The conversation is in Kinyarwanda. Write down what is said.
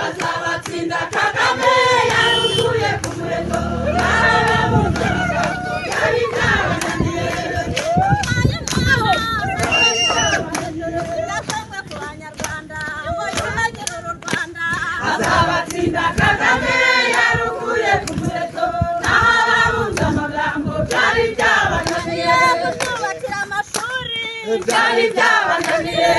azabatsinda Kagame yarukuye ku muheto n'abamuzanaga byari byabananiye azabatsinda Kagame yarukuye ku muheto n'ababunze amagambo byari byabananiye gutubakira amashuri byari byabananiye